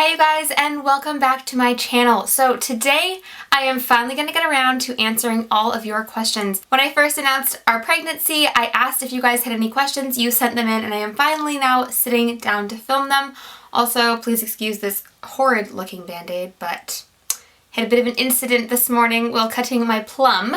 Hey you guys, and welcome back to my channel. So today I am finally going to get around to answering all of your questions. When I first announced our pregnancy, I asked if you guys had any questions. You sent them in and I am finally now sitting down to film them. Also, please excuse this horrid looking band-aid, but had a bit of an incident this morning while cutting my plum.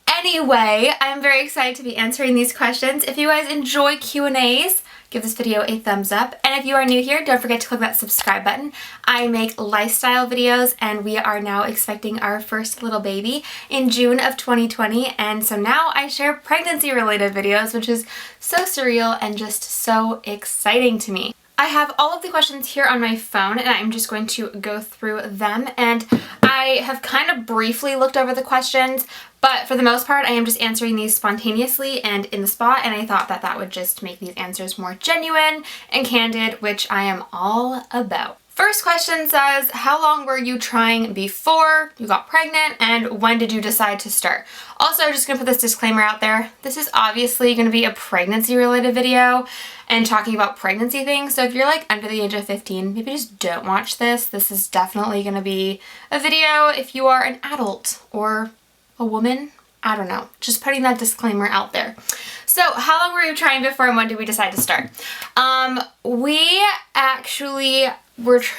Anyway, I'm very excited to be answering these questions. If you guys enjoy Q&As, give this video a thumbs up. And if you are new here, don't forget to click that subscribe button. I make lifestyle videos and we are now expecting our first little baby in June of 2020. And so now I share pregnancy related videos, which is so surreal and just so exciting to me. I have all of the questions here on my phone and I'm just going to go through them, and I have kind of briefly looked over the questions, but for the most part I am just answering these spontaneously and in the spot, and I thought that that would just make these answers more genuine and candid, which I am all about. First question says, how long were you trying before you got pregnant and when did you decide to start? Also, just gonna put this disclaimer out there. This is obviously gonna be a pregnancy related video and talking about pregnancy things. So if you're like under the age of 15, maybe just don't watch this. This is definitely gonna be a video if you are an adult or a woman. I don't know, just putting that disclaimer out there. So how long were you trying before and when did we decide to start?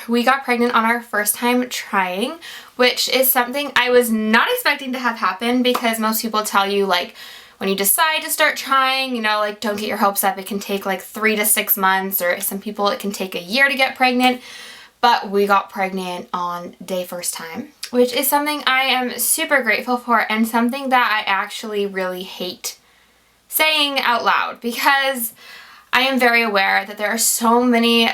We got pregnant on our first time trying, which is something I was not expecting to have happen, because most people tell you like when you decide to start trying, you know, like don't get your hopes up. It can take like 3 to 6 months, or some people it can take a year to get pregnant. But we got pregnant on day first time, which is something I am super grateful for and something that I actually really hate saying out loud, because I am very aware that there are so many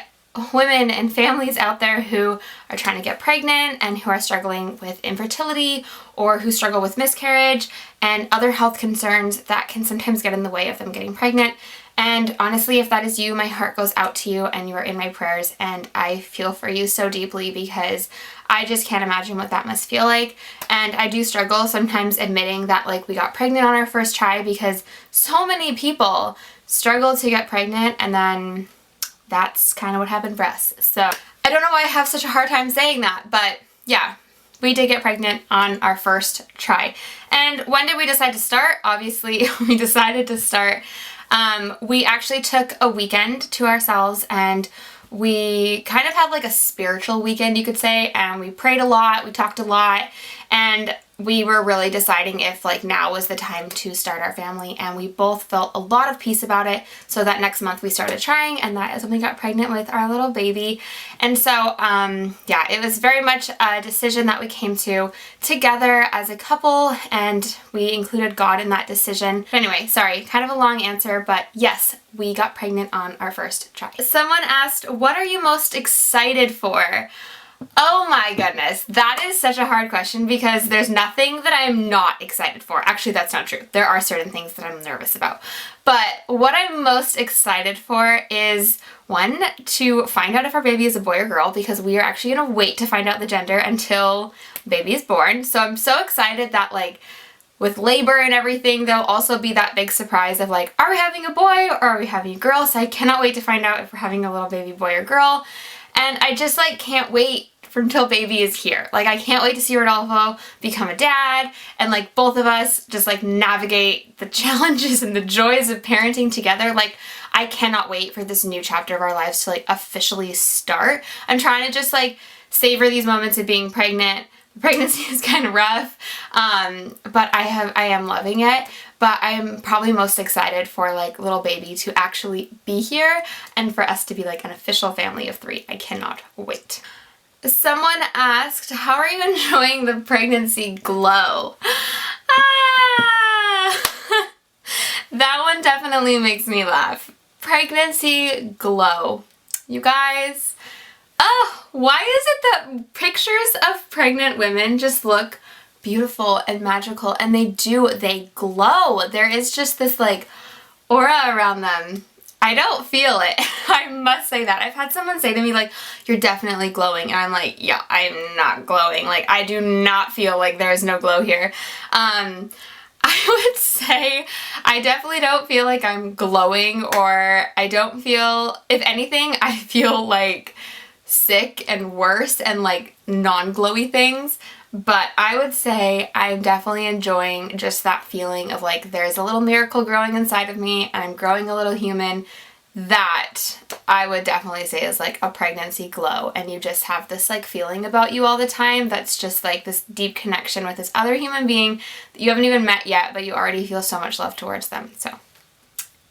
women and families out there who are trying to get pregnant and who are struggling with infertility or who struggle with miscarriage and other health concerns that can sometimes get in the way of them getting pregnant. And honestly, if that is you, my heart goes out to you and you are in my prayers, and I feel for you so deeply, because I just can't imagine what that must feel like. And I do struggle sometimes admitting that like we got pregnant on our first try, because so many people struggle to get pregnant and then that's kind of what happened for us. So I don't know why I have such a hard time saying that, but yeah, we did get pregnant on our first try. And when did we decide to start? Obviously, we decided to start. We actually took a weekend to ourselves and we kind of had like a spiritual weekend, you could say, and we prayed a lot, we talked a lot, and we were really deciding if like now was the time to start our family, and we both felt a lot of peace about it. So that next month we started trying, and that is when we got pregnant with our little baby. And so yeah, it was very much a decision that we came to together as a couple, and we included God in that decision. But anyway, sorry, kind of a long answer, but yes, we got pregnant on our first try. Someone asked, what are you most excited for? Oh my goodness, that is such a hard question, because there's nothing that I'm not excited for. Actually, that's not true. There are certain things that I'm nervous about. But what I'm most excited for is, one, to find out if our baby is a boy or girl, because we are actually going to wait to find out the gender until baby is born. So I'm so excited that like with labor and everything, there'll also be that big surprise of like, are we having a boy or are we having a girl? So I cannot wait to find out if we're having a little baby boy or girl. And I just like can't wait until baby is here. Like I can't wait to see Rodolfo become a dad and like both of us just like navigate the challenges and the joys of parenting together. Like I cannot wait for this new chapter of our lives to like officially start. I'm trying to just like savor these moments of being pregnant. Pregnancy is kind of rough, but I am loving it. But I'm probably most excited for like little baby to actually be here and for us to be like an official family of 3. I cannot wait. Someone asked, how are you enjoying the pregnancy glow? Ah! That one definitely makes me laugh. Pregnancy glow. You guys, oh, why is it that pictures of pregnant women just look beautiful and magical? And they do, they glow. There is just this like aura around them. I don't feel it. I must say that. I've had someone say to me like, you're definitely glowing. And I'm like, yeah, I'm not glowing. Like I do not feel like there's no glow here. I would say I definitely don't feel like I'm glowing, or I don't feel, if anything, I feel like sick and worse and like non-glowy things. But I would say I'm definitely enjoying just that feeling of like there's a little miracle growing inside of me and I'm growing a little human. That I would definitely say is like a pregnancy glow, and you just have this like feeling about you all the time that's just like this deep connection with this other human being that you haven't even met yet, but you already feel so much love towards them. So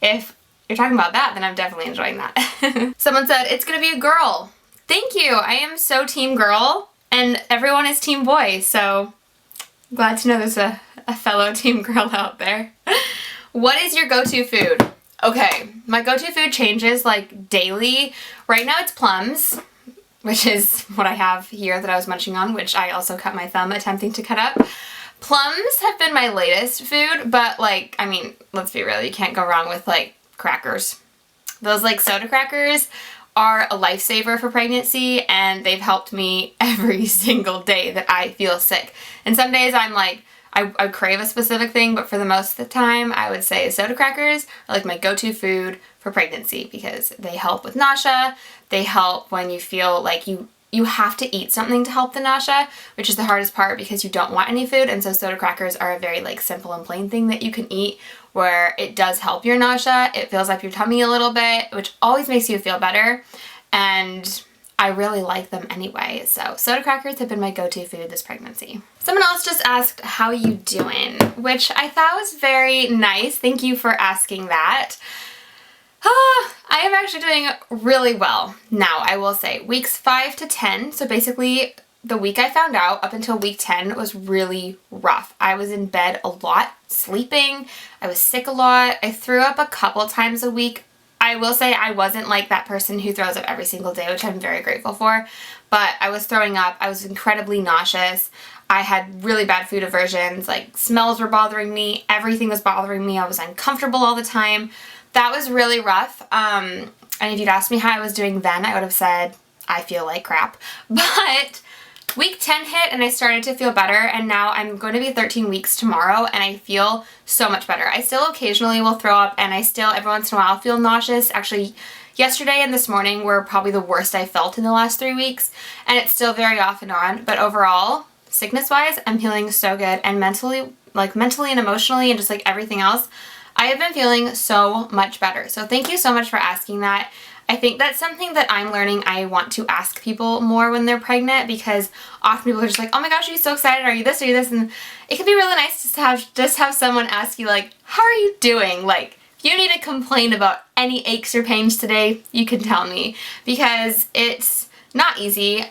if you're talking about that, then I'm definitely enjoying that. Someone said it's gonna be a girl. Thank you. I am so team girl and everyone is team boy, so glad to know there's a fellow team girl out there. What is your go-to food? Okay, my go-to food changes like daily. Right now it's plums, which is what I have here that I was munching on, which I also cut my thumb attempting to cut up. Plums have been my latest food, but like, I mean, let's be real, you can't go wrong with like crackers. Those like soda crackers are a lifesaver for pregnancy, and they've helped me every single day that I feel sick. And some days I'm like, I crave a specific thing, but for the most of the time, I would say soda crackers are like my go-to food for pregnancy because they help with nausea. They help when you feel like you have to eat something to help the nausea, which is the hardest part because you don't want any food. And so soda crackers are a very like simple and plain thing that you can eat where it does help your nausea. It fills up your tummy a little bit, which always makes you feel better. And I really like them anyway. So soda crackers have been my go-to food this pregnancy. Someone else just asked, how you doing? Which I thought was very nice. Thank you for asking that. I am actually doing really well. Now, I will say weeks 5 to 10, so basically the week I found out up until week 10 was really rough. I was in bed a lot, sleeping. I was sick a lot. I threw up a couple times a week. I will say I wasn't like that person who throws up every single day, which I'm very grateful for, but I was throwing up. I was incredibly nauseous. I had really bad food aversions, like smells were bothering me. Everything was bothering me. I was uncomfortable all the time. That was really rough. And if you'd asked me how I was doing then, I would have said, I feel like crap. But week 10 hit and I started to feel better, and now I'm going to be 13 weeks tomorrow and I feel so much better. I still occasionally will throw up and I still every once in a while feel nauseous. Actually, yesterday and this morning were probably the worst I felt in the last 3 weeks, and it's still very off and on, but overall, sickness-wise, I'm feeling so good, and mentally and emotionally and just like everything else, I have been feeling so much better. So thank you so much for asking that. I think that's something that I'm learning I want to ask people more when they're pregnant, because often people are just like, oh my gosh, are you so excited? Are you this? Are you this? And it can be really nice to have someone ask you like, how are you doing? Like, if you need to complain about any aches or pains today, you can tell me, because it's not easy,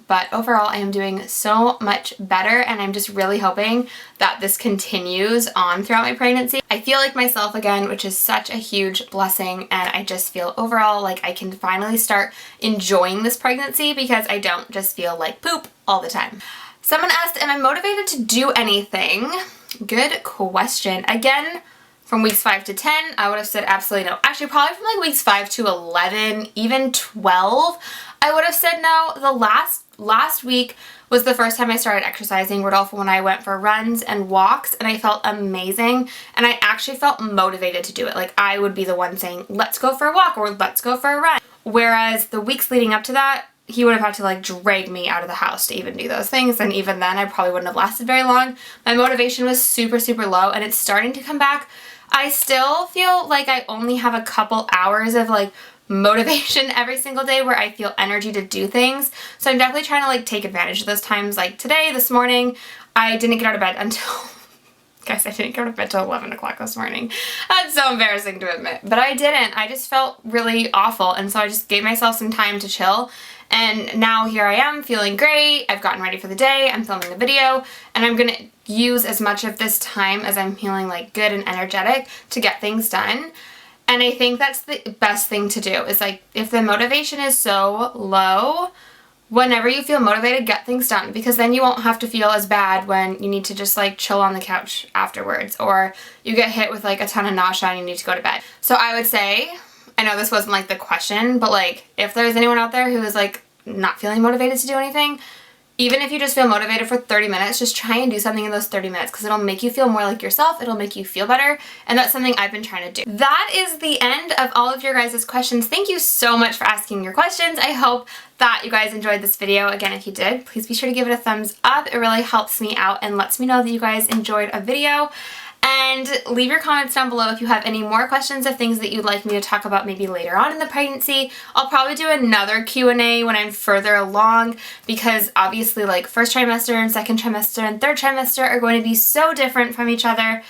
but overall I am doing so much better, and I'm just really hoping that this continues on throughout my pregnancy. I feel like myself again, which is such a huge blessing, and I just feel overall like I can finally start enjoying this pregnancy because I don't just feel like poop all the time. Someone asked, am I motivated to do anything? Good question. Again, from weeks 5 to 10, I would have said absolutely no. Actually, probably from like weeks 5 to 11, even 12, I would have said no. The last week was the first time I started exercising. Rodolfo and I went for runs and walks, and I felt amazing, and I actually felt motivated to do it. Like, I would be the one saying, let's go for a walk or let's go for a run. Whereas the weeks leading up to that, he would have had to like drag me out of the house to even do those things, and even then I probably wouldn't have lasted very long. My motivation was super, super low, and it's starting to come back. I still feel like I only have a couple hours of like motivation every single day where I feel energy to do things. So I'm definitely trying to like take advantage of those times. Like today, this morning, I didn't get out of bed until, guys, I didn't get out of bed until 11 o'clock this morning. That's so embarrassing to admit, but I didn't. I just felt really awful, and so I just gave myself some time to chill. And now here I am feeling great. I've gotten ready for the day. I'm filming a video, and I'm gonna use as much of this time as I'm feeling like good and energetic to get things done. And I think that's the best thing to do, is like, if the motivation is so low, whenever you feel motivated, get things done, because then you won't have to feel as bad when you need to just like chill on the couch afterwards, or you get hit with like a ton of nausea and you need to go to bed. So I would say, I know this wasn't like the question, but like if there's anyone out there who is like not feeling motivated to do anything, Even if you just feel motivated for 30 minutes, just try and do something in those 30 minutes because it'll make you feel more like yourself. It'll make you feel better. And that's something I've been trying to do. That is the end of all of your guys' questions. Thank you so much for asking your questions. I hope that you guys enjoyed this video. Again, if you did, please be sure to give it a thumbs up. It really helps me out and lets me know that you guys enjoyed a video. And leave your comments down below if you have any more questions of things that you'd like me to talk about maybe later on in the pregnancy. I'll probably do another Q&A when I'm further along because obviously like first trimester and second trimester and third trimester are going to be so different from each other.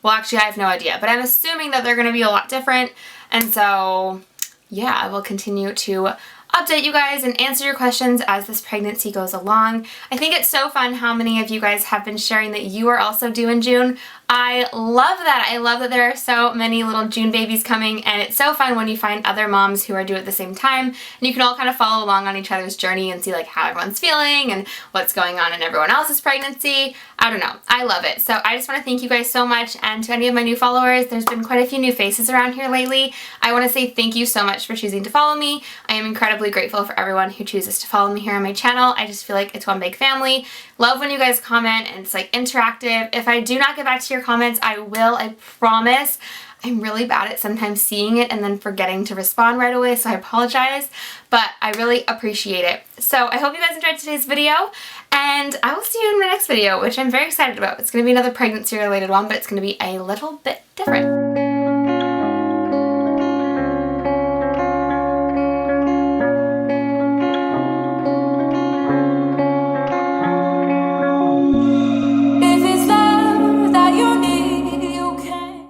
Well, actually I have no idea, but I'm assuming that they're going to be a lot different. And so yeah, I will continue to update you guys and answer your questions as this pregnancy goes along. I think it's so fun how many of you guys have been sharing that you are also due in June. I love that. I love that there are so many little June babies coming, and it's so fun when you find other moms who are due at the same time and you can all kind of follow along on each other's journey and see like how everyone's feeling and what's going on in everyone else's pregnancy. I don't know. I love it. So I just want to thank you guys so much, and to any of my new followers, there's been quite a few new faces around here lately. I want to say thank you so much for choosing to follow me. I am incredibly grateful for everyone who chooses to follow me here on my channel. I just feel like it's one big family. Love when you guys comment and it's like interactive. If I do not get back to your comments, I will, I promise. I'm really bad at sometimes seeing it and then forgetting to respond right away, so I apologize, but I really appreciate it. So I hope you guys enjoyed today's video, and I will see you in my next video, which I'm very excited about. It's going to be another pregnancy related one, but it's going to be a little bit different.